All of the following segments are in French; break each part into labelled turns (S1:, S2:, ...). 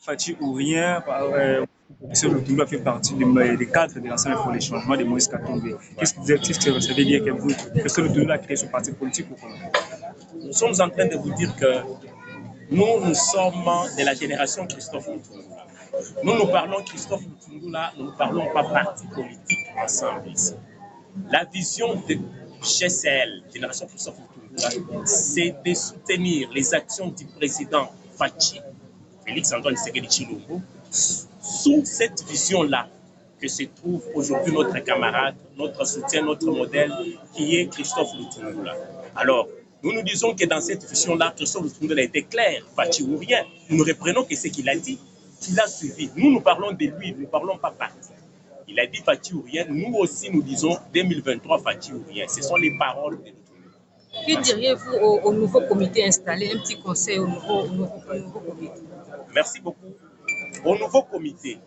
S1: Fachi ou rien, professeur Lutumba fait partie des cadres de l'Ensemble pour les changements de Moïse Katumbi. Qu'est-ce que vous savez dire que vous, professeur Lutumba a créé son parti politique ou comment?
S2: Nous sommes en train de vous dire que nous sommes de la génération Christophe Lutumba. Nous parlons Christophe Lutumba, nous ne parlons pas parti politique ensemble ici. La vision de GCL, Génération Christophe Lutumba, c'est de soutenir les actions du président Fachi, Félix-Antoine Tshisekedi Tshilombo, sous cette vision-là que se trouve aujourd'hui notre camarade, notre soutien, notre modèle, qui est Christophe Lutumba. Alors, nous disons que dans cette vision-là, Christophe Lutumba a été clair, Fachi ou rien. Nous reprenons que ce qu'il a dit, qu'il a suivi. Nous parlons de lui, nous ne parlons pas parti. Il a dit Fachi ou rien. Nous aussi, nous disons 2023 Fachi ou rien. Ce sont les paroles de Lutumba.
S3: Que diriez-vous au nouveau comité installé, un petit conseil au nouveau comité?
S2: Merci beaucoup. Au nouveau comité,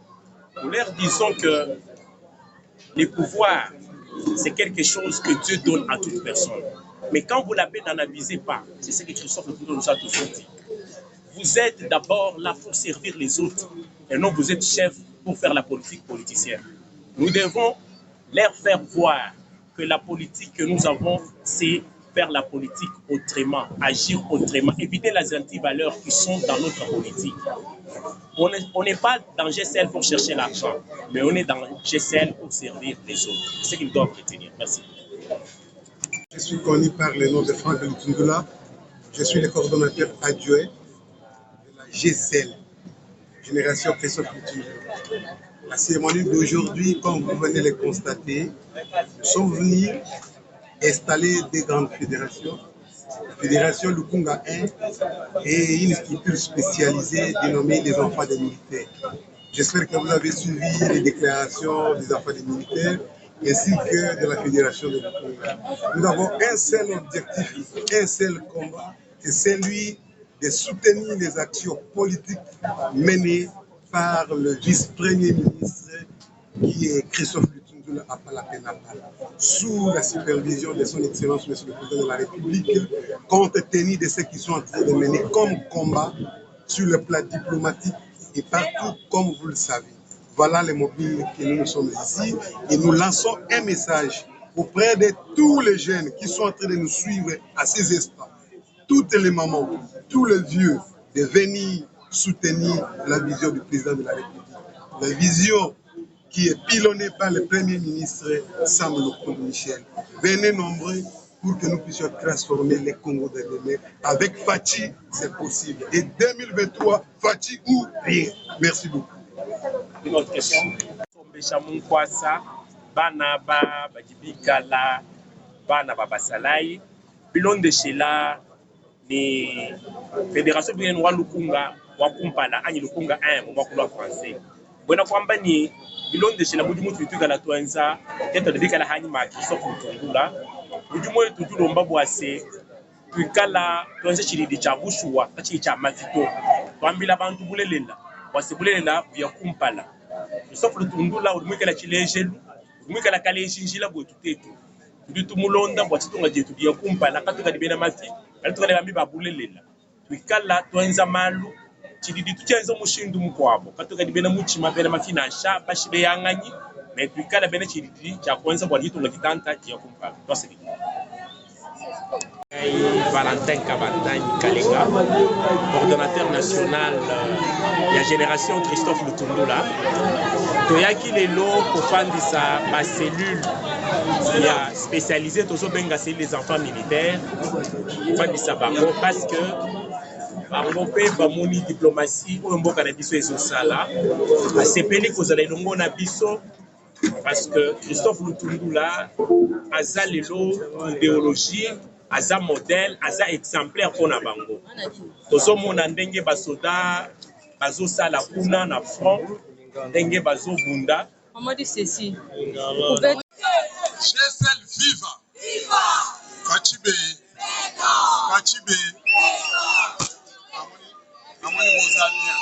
S2: nous leur disons que les pouvoirs, c'est quelque chose que Dieu donne à toute personne. Mais quand vous l'avez, n'en abusez pas. C'est ce que Christophe Lutumba nous a toujours dit. Vous êtes d'abord là pour servir les autres. Et non, vous êtes chef pour faire la politique politicienne. Nous devons leur faire voir que la politique que nous avons, c'est faire la politique autrement, agir autrement, éviter les antivaleurs qui sont dans notre politique. On n'est pas dans GCL pour chercher l'argent, mais on est dans GCL pour servir les autres. C'est ce qu'ils doivent retenir. Merci.
S4: Je suis connu par le nom de Franck Lutumba. Je suis le coordonnateur adjoint de la GCL, Génération Christophe Lutumba. La cérémonie d'aujourd'hui, comme vous venez de le constater, nous sommes venus installer des grandes fédérations. La fédération Lukunga 1 est une structure spécialisée dénommée les enfants des militaires. J'espère que vous avez suivi les déclarations des enfants des militaires ainsi que de la fédération de Lukunga. Nous avons un seul objectif, un seul combat, c'est celui de soutenir les actions politiques menées par le vice-premier ministre qui est Christophe Lutumba Apalapenapa, sous la supervision de son Excellence Monsieur le Président de la République, compte tenu de ce qu'ils sont en train de mener comme combat sur le plan diplomatique et partout, comme vous le savez. Voilà les mobiles que nous sommes ici et nous lançons un message auprès de tous les jeunes qui sont en train de nous suivre à ces instants, toutes les mamans, tous les vieux, de venir soutenir la vision du président de la République. La vision qui est pilonnée par le Premier ministre Sam Lokondo Michel. Venez nombreux pour que nous puissions transformer les Congo de demain. Avec Fachi, c'est possible. Et 2023, Fachi ou rien. Merci beaucoup.
S2: Une autre question. Banaba, Bajibikala, Banaba Basalai, Bilon de Shela, les fédérations bien Lukunga, Wakumpala, Ani Lukunga 1, Wakula français. Bona kwamba ni Bilon de Shela, Mudimu Tutuga la Tuanza, Teta de Bikala Hanima, Christophe Lutumba, Mudimu Tutulomba Boise, Tuikala, Tuanza Chili de Chabushua, Tachicha Mafito, Wambila Bantu Bulela, Wasibulela, Viakumpala. Christophe Lutumba, Umikala Chilejelu, Umikala Kalejinjila Botutetu. Bitu mulonda bwatitunga jetu bya kumpala katuka dibena mati alituka de bambi babulelela twikala twenza malu chididi tuchenza mushindu mukwabo katuka dibena muchima bena mafina sha bashibe yanganyi mais twikala bena chididi cha kwanza bwatitunga kitanta ya kumpala twasedi Valentin Kabandani Kalenga, coordonnateur national de la génération Christophe Lutumba. Toyaki lelo kofandisa ma cellule spécialisée c'est les enfants militaires. Kofandisa bango parce que bango pe bamoni diplomatie oyo mboka na biso ezosala asepeli kozala elongo na biso parce que Christophe Lutumba aza lelo idéologie aza modèle, aza exemplaire pour na bango. Tozomona ndenge basoda bazosala kuna na front, ndenge bazobunda.
S3: Maman dit ceci.
S5: GCL viva! Viva! Fachibe! Fachibe! Amoni bozania,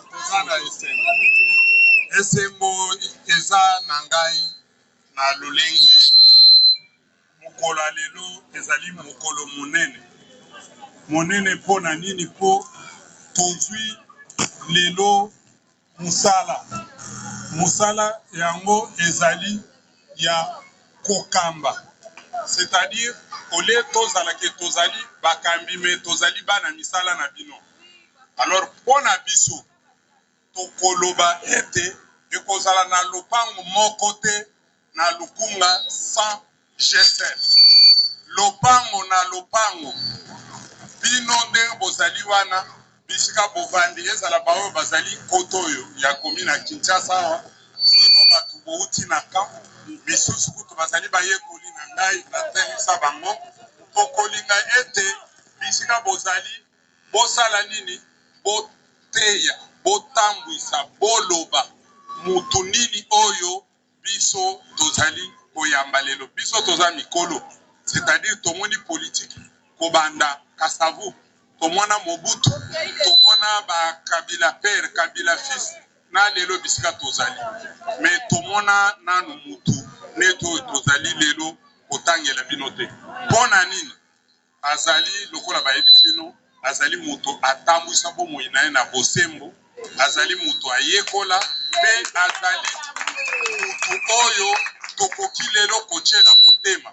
S5: tozana esengo. Esengo eza nangai na lolenge. Mokolo lelo ezali mokolo monene. Monene po na nini po tozwi lelo musala yango ezali ya kokamba, c'est-à-dire ole tozala ke tozali bakambi me tozali bana misala na bino. Alors pona biso tokoloba ete ekozala na lopango moko te na Lukunga sans GSF. Lopango na lopango bino ndenge bozali wana bisika bovandi ezala baoyo bazali kotoyo ya komina ya Kinshasa bino bato bouti na kamp misusu kutu bazali bayekoli na ngai natemisa bango tokolinga ete bisika bozali bosala nini boteya botambwisa boloba mutu nini oyo biso tozali koyamba lelo biso toza mikolo, c'est-à-dire tomoni politique kobanda Kasavu tomona Mobutu tomona ba Kabila père Kabila fils na lelo bisika tozali mais tomona nanu mutu neto tozali lelo kotangela bino te pona nini azali lokola bayebi bino azali mutu atambwisa bomoi na ye na bosembo azali mutu ayekola pe azali mutu oyo tokoki lelo kotiela motema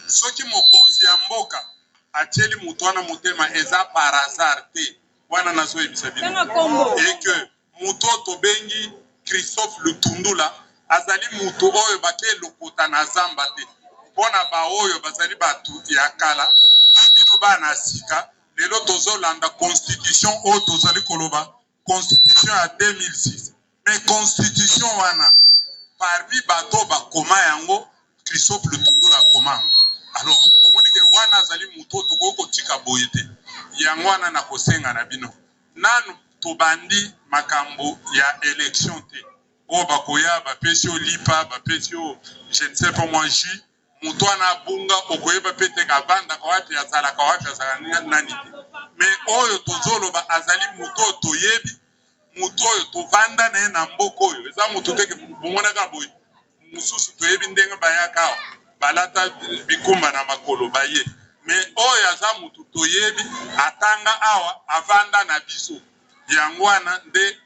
S5: soki mokonzi ya mboka atieli mutu wana motema eza par hasard te wana nazoyebisa bino eke mutu oyo tobengi Christophe Lutundula azali mutu oyo bake lokota na zamba te mpona baoyo bazali bato ya kala bino bana sika lelo tozolanda constitution oyo tozali koloba constitution ya 2006 mais constitution wana parmi bato bakoma yango Christophe Lutundula akoma. Alors omoni ke wana azali mutu tokoki kotika boye te yango wana na kosenga na bino nanu tobandi makambo ya élection te oyo bakoya bapesi yo lipa bapesi yo je ne sais pas moi jus mutu wana bunga okoyeba pe te kavandaka wapi azalaka wapi azalaka nani te mais oyo tozoloba azali mutu oyo toyebi mutu oyo tovanda na ye na mboka oyo eza mutu te bomonaka boye mosusu toyebi ndenge bayaka awa balata bikumba na makolo baye mais oyo aza mutu toyebi atanga awa avanda na biso yango wana nde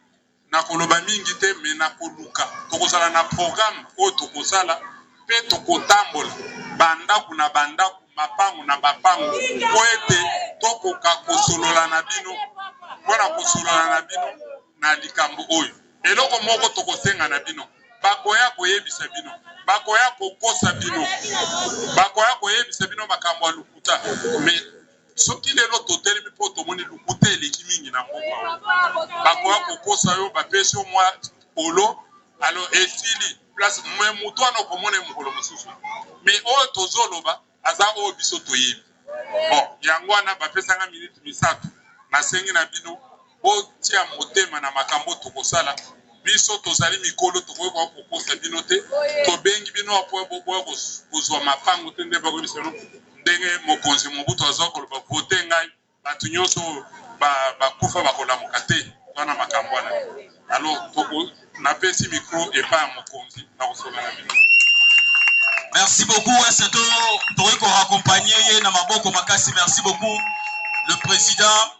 S5: nakoloba mingi te me nakoluka tokozala na programme oyo tokozala pe tokotambola bandaku na bandaku mapango na bapango po ete tokoka kosolola na bino mpona kosolola na bino na likambo oyo eloko moko tokosenga na bino bakoya koyebisa bino bakoya kokosa bino bakoya koyebisa bino makambo ya lukuta mais soki lelo totelemi mpo tomoni lukuta eleki mingi na mboka bakoya kokosa yo bapesi yo mwa polo alors esili place mwe mutu wana okomona mokolo mosusu mais oyo tozoloba aza oyo biso toyebi bon yango wana bapesanga minute misato nasengi na bino botia motema na makambo tokosala biso tozali mikolo tokoki kokosa bino te tobengi bino apo boboya kozwa mapango te nde bakoyebisa bino ndenge mokonzi Mobutu azwa koloba vote ngai bato nyonso bakufa bakolamuka te wana makambo wana alors napesi micro epai ya mokonzi na kosola na bino.
S6: Merci beaucoup, c'est Toriko raccompagné na maboko makasi. Merci beaucoup, le président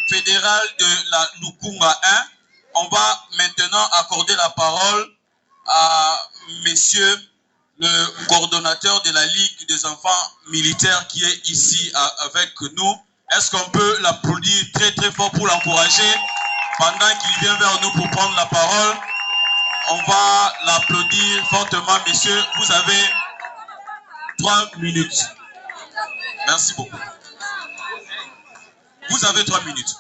S6: fédéral de la Lukunga 1. On va maintenant accorder la parole à monsieur le coordonnateur de la Ligue des enfants militaires qui est ici avec nous. Est-ce qu'on peut l'applaudir très très fort pour l'encourager pendant qu'il vient vers nous pour prendre la parole? On va l'applaudir fortement, monsieur. Vous avez 3 minutes. Merci beaucoup. Vous avez 3 minutes.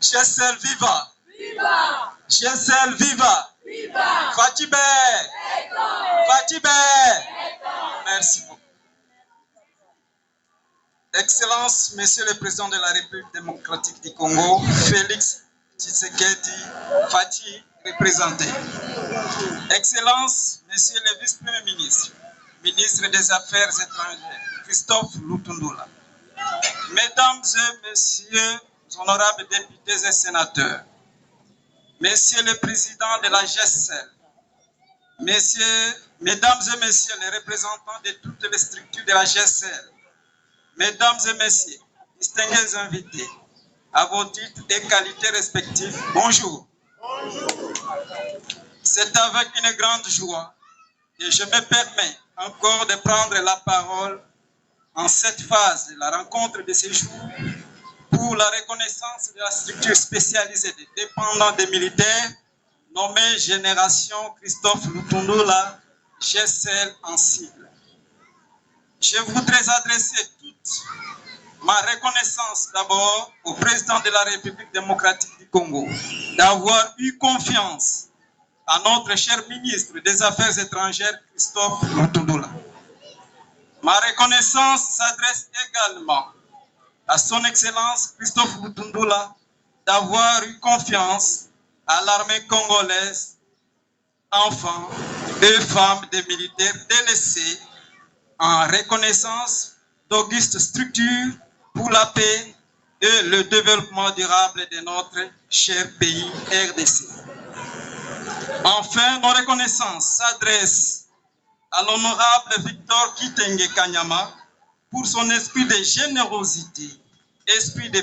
S6: GSL viva! Viva! GSL viva! Viva! Fatibé! Fatibé! Merci beaucoup. Excellence, Monsieur le Président de la République démocratique du Congo, Félix Tshisekedi Fati, représenté. Excellence, Monsieur le Vice-Premier ministre, ministre des Affaires étrangères, Christophe Lutundula. Mesdames et Messieurs, honorables députés et sénateurs, Monsieur le Président de la GSL, Mesdames et Messieurs les représentants de toutes les structures de la GSL,
S7: Mesdames et messieurs, distingués invités, à vos titres et qualités respectifs, bonjour. C'est avec une grande joie que je me permets encore de prendre la parole en cette phase de la rencontre de ce jour pour la reconnaissance de la structure spécialisée des dépendants des militaires nommée Génération Christophe Lutundula, GCL en sigle. Je voudrais adresser toute ma reconnaissance d'abord au président de la République démocratique du Congo d'avoir eu confiance à notre cher ministre des Affaires étrangères Christophe Lutundula. Ma reconnaissance s'adresse également à son Excellence Christophe Lutundula d'avoir eu confiance à l'armée congolaise, enfants et femmes des militaires délaissés en reconnaissance d'augustes structures pour la paix et le développement durable de notre cher pays RDC. Enfin, nos reconnaissances s'adressent à l'honorable Victor Kitenge Kanyama pour son esprit de générosité, esprit de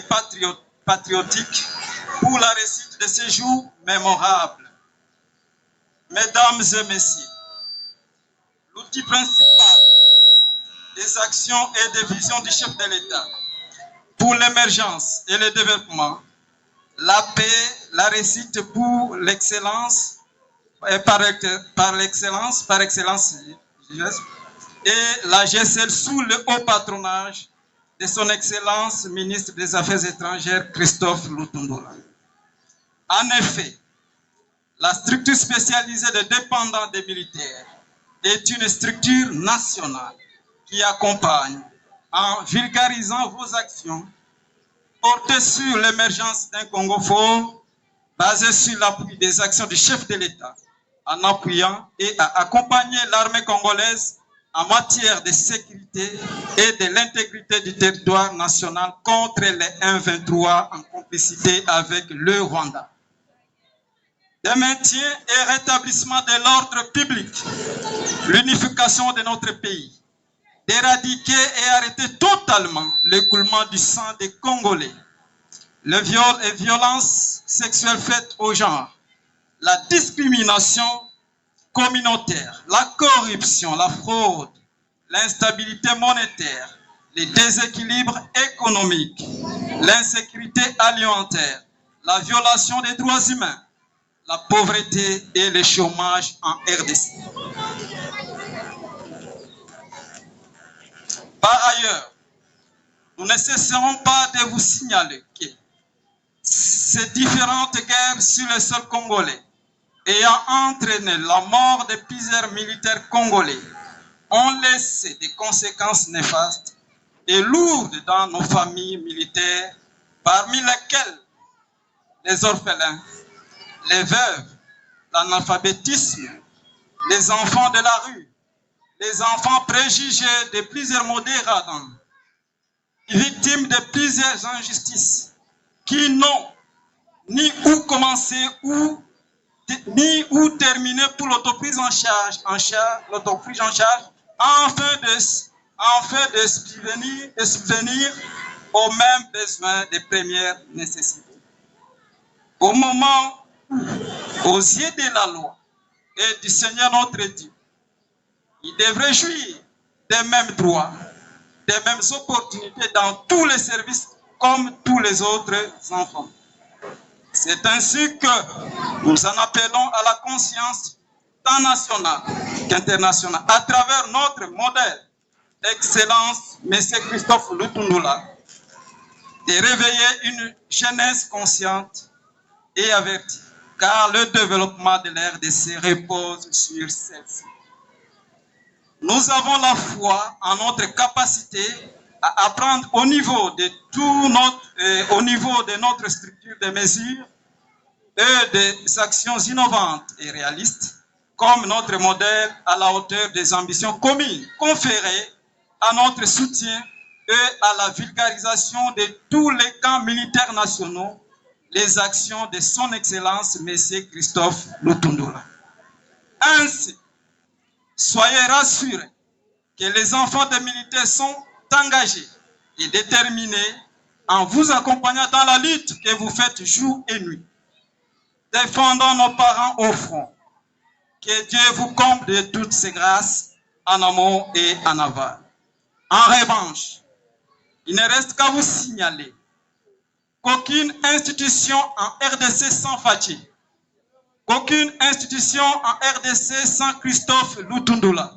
S7: patriotique pour la réussite de ces jours mémorables. Mesdames et messieurs, l'outil principal des actions et des visions du chef de l'État pour l'émergence et le développement, la paix, la réussite pour l'excellence, par excellence, et la GCL sous le haut patronage de son Excellence ministre des Affaires étrangères Christophe Lutundula. En effet, la structure spécialisée de dépendants des militaires est une structure nationale qui accompagne en vulgarisant vos actions portées sur l'émergence d'un Congo fort, basé sur l'appui des actions du chef de l'État, en appuyant et à accompagner l'armée congolaise en matière de sécurité et de l'intégrité du territoire national contre les M23 en complicité avec le Rwanda. De maintien et rétablissement de l'ordre public, l'unification de notre pays, d'éradiquer et arrêter totalement l'écoulement du sang des Congolais, le viol et violences sexuelles faites au genre, la discrimination communautaire, la corruption, la fraude, l'instabilité monétaire, les déséquilibres économiques, l'insécurité alimentaire, la violation des droits humains, la pauvreté et le chômage en RDC. Par ailleurs, nous ne cesserons pas de vous signaler que ces différentes guerres sur le sol congolais ayant entraîné la mort de plusieurs militaires congolais ont laissé des conséquences néfastes et lourdes dans nos familles militaires, parmi lesquelles les orphelins, les veuves, l'analphabétisme, les enfants de la rue, les enfants préjugés de plusieurs maux dégradants, victimes de plusieurs injustices, qui n'ont ni où commencer ni où terminer pour l'autoprise en charge, afin de subvenir aux mêmes besoins des premières nécessités. Au moment où, aux yeux de la loi et du Seigneur notre Dieu, ils devraient jouir des mêmes droits, des mêmes opportunités dans tous les services comme tous les autres enfants. C'est ainsi que nous en appelons à la conscience tant nationale qu'internationale, à travers notre modèle d'excellence, M. Christophe Lutundula, de réveiller une jeunesse consciente et avertie, car le développement de la RDC repose sur celle-ci. Nous avons la foi en notre capacité à apprendre au niveau de notre structure de mesures et des actions innovantes et réalistes, comme notre modèle à la hauteur des ambitions communes conférées à notre soutien et à la vulgarisation de tous les camps militaires nationaux, les actions de son Excellence, M. Christophe Lutundula. Ainsi, soyez rassurés que les enfants des militaires sont engagés et déterminé en vous accompagnant dans la lutte que vous faites jour et nuit, défendant nos parents au front. Que Dieu vous comble de toutes ses grâces en amont et en aval. En revanche, il ne reste qu'à vous signaler qu'aucune institution en RDC sans Fachi, qu'aucune institution en RDC sans Christophe Lutundula,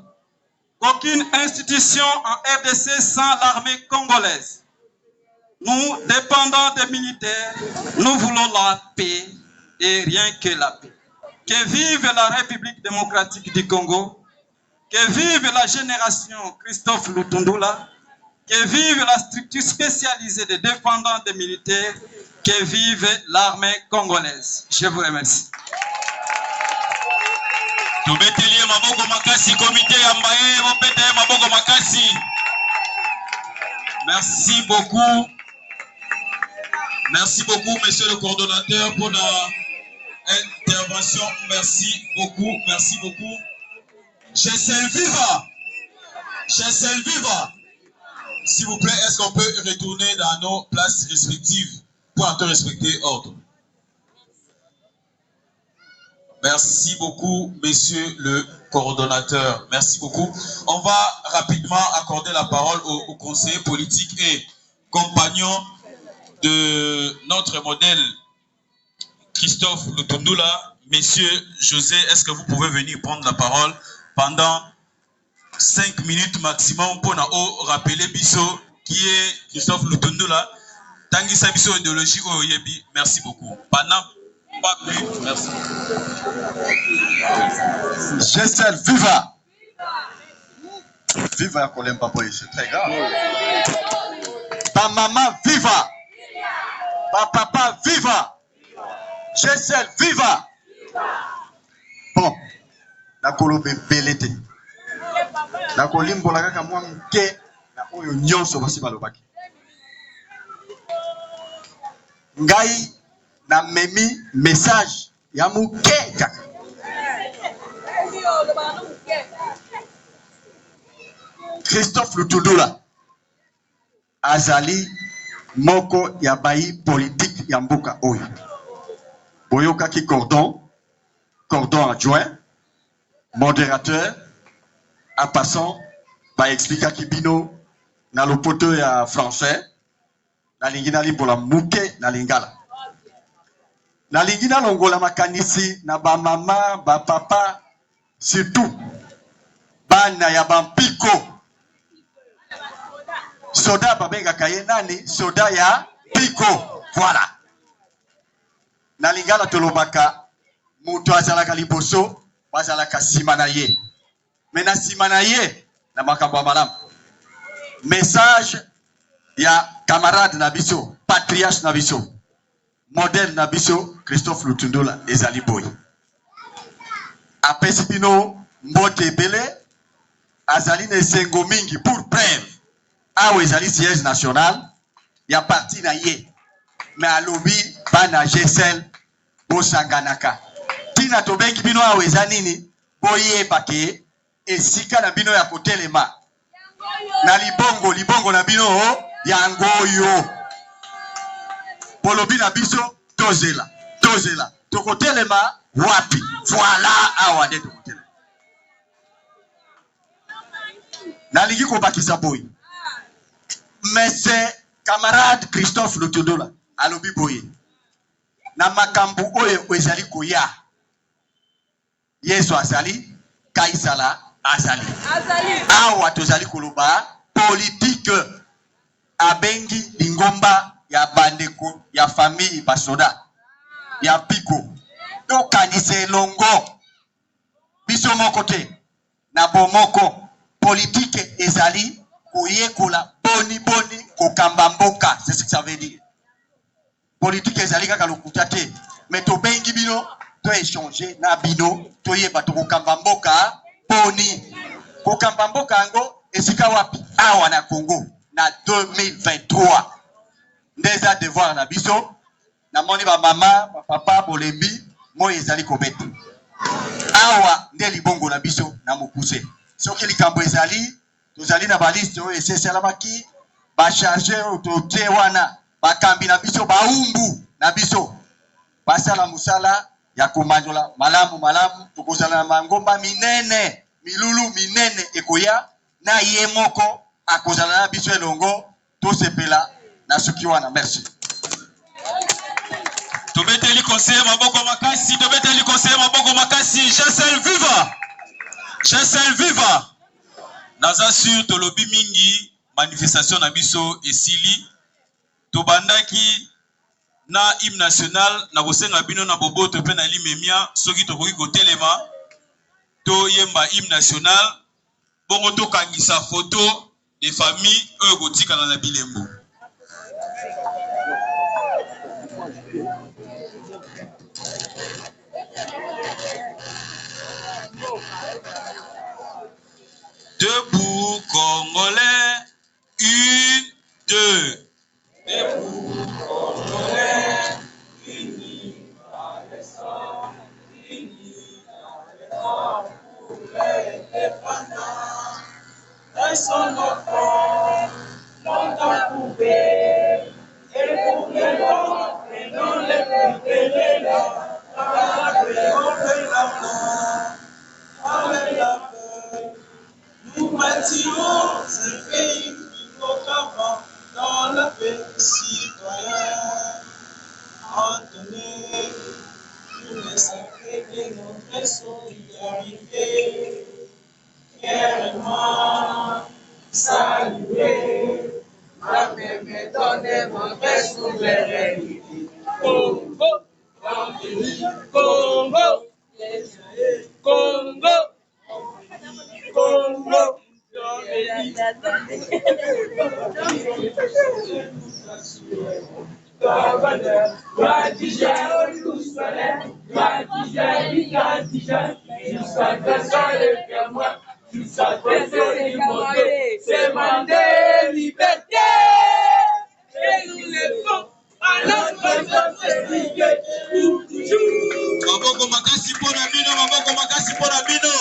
S7: qu'aucune institution en RDC sans l'armée congolaise. Nous, dépendants des militaires, nous voulons la paix et rien que la paix. Que vive la République démocratique du Congo, que vive la génération Christophe Lutundula, que vive la structure spécialisée des défendants des militaires, que vive l'armée congolaise. Je vous remercie.
S6: Merci beaucoup. Merci beaucoup, monsieur le coordonnateur, pour la intervention. Merci beaucoup, merci beaucoup. GCL Viva! GCL Viva! S'il vous plaît, est-ce qu'on peut retourner dans nos places respectives pour en respecter ordre? Merci beaucoup, monsieur le coordonnateur. Merci beaucoup. On va rapidement accorder la parole aux conseillers politiques et compagnons de notre modèle Christophe Lutundula. Monsieur José, est-ce que vous pouvez venir prendre la parole pendant 5 minutes maximum pour nous rappeler Bisso qui est Christophe Lutundula. Tangisa Bisso idéologie Oyebi. Merci beaucoup. Pendant pas plus, merci.
S8: GCL, viva! Viva Kolemba Boy, c'est très grave. Ta maman, viva! Ta papa, viva! GCL, viva! Bon, nakolo belete. Nakolimbo la kaka mwa mke na oyo nyonso basi balobaki. Ngai na memi message ya muke kaka. Christophe Lutundula azali moko ya bayi politique ya mboka oyo. Boyoka ki cordon adjoint, modérateur, en passant, ba expliquer kibino na lopoto ya français, na lingina limbola muke na lingala. Na lingina longola makanisi na ba mama, ba papa, surtout bana ya bampiko. Soda babenga kaye nani? Soda ya piko. Voilà. Na lingala tolobaka mutu azalaka liboso, bazalaka sima na ye. Mais na sima na ye na makambo malamu. Message ya camarade na biso, patriarche na biso, modèle na biso Christophe Lutundula ezali boy. Apesi bino mbote ebele azali na esengo mingi pour preuve. Awe ezali siège national ya parti na ye. Mais alobi bana GCL bosanganaka. Tina tobengi bino awe ezanini boye bake esika na bino ya kotelema. Na libongo na bino ya ngoyo. Polobi na biso tozela. Tokotelema wapi? Voilà awa de tokotelema. Na lingi ko bakisa boy. Mais c'est camarade Christophe Lutundula alobi boye. Na makambu oyo ezali koya. Yesu azali, Kaisala azali. Awa tozali koloba politique abengi lingomba ya bandeko ya famille basoda ya piko. To kanise longo biso moko te na bomoko politique ezali koyekola boni kokamba mboka. C'est ce que ça veut dire. Politique ezali kaka lokuta te, mais to bengi bino to échanger na bino to yeba to kokamba mboka boni. Kokamba mboka ngo esika wapi? Awa na Congo na 2023. Ndeza devoir na biso na moni ba mama ba papa bolembi mo ezali kobeta. Awa nde libongo na biso na mokuse. Soki likambo ezali tozali na baliste oyo esesalamaki ba charger autoté wana ba kambi na biso ba umbu na biso basala musala ya komandola malamu tokozala na mangomba minene milulu minene ekoya na ye moko akozala na biso elongo tosepela na suki wana. Merci.
S6: Tobeteli conseiller maboko makasi, tobeteli conseiller maboko makasi. Jesel viva, Jesel viva. Naza sur tolobi mingi manifestation na biso esili tobandaki na hymne national na kosenga bino na boboto pe na limemia soki tokoki kotelema to yemba hymne national bongo tokangisa photo de famille oyo kotikala na bilembo. Debout Congolais, 1, 2. Debout Congolais, unis par le sang, unis par l'effort pour l'indépendance. Laissons nos fonds, longtemps coupés, et pour que l'on prenons les plus là, avec la paix, nous bâtirons un pays qui qu'avant dans la paix citoyenne. Entenez, nous les sacrés de notre solidarité, fièrement saluer la permettant de notre souveraineté. Congo, Congo, Congo, Congo.
S9: C'est Mandé liberté et nous le font à notre festival pour toujours.
S6: Maboko makasi pona bino, maboko makasi pona bino.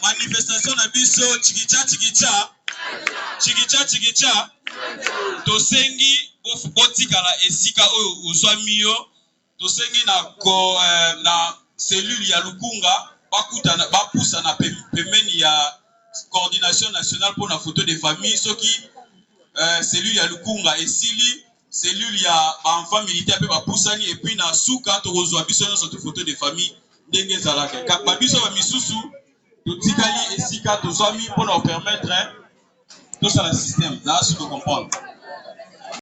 S6: Manifestation na biso chikicha tosengi botikala esika oyo uzwami yo tosengi na cellule ya Lukunga bakutana bapusa na pembeni ya coordination nationale pour la photo des familles soki cellule ya Lukunga esili cellule ya enfant militaire pe bapusani et puis na suka tokozwa biso nyonso to photo des familles ndenge ezalaka babiso ba misusu totikali esika tozwami pour nous permettre tout ça le système là, ce que comprendre.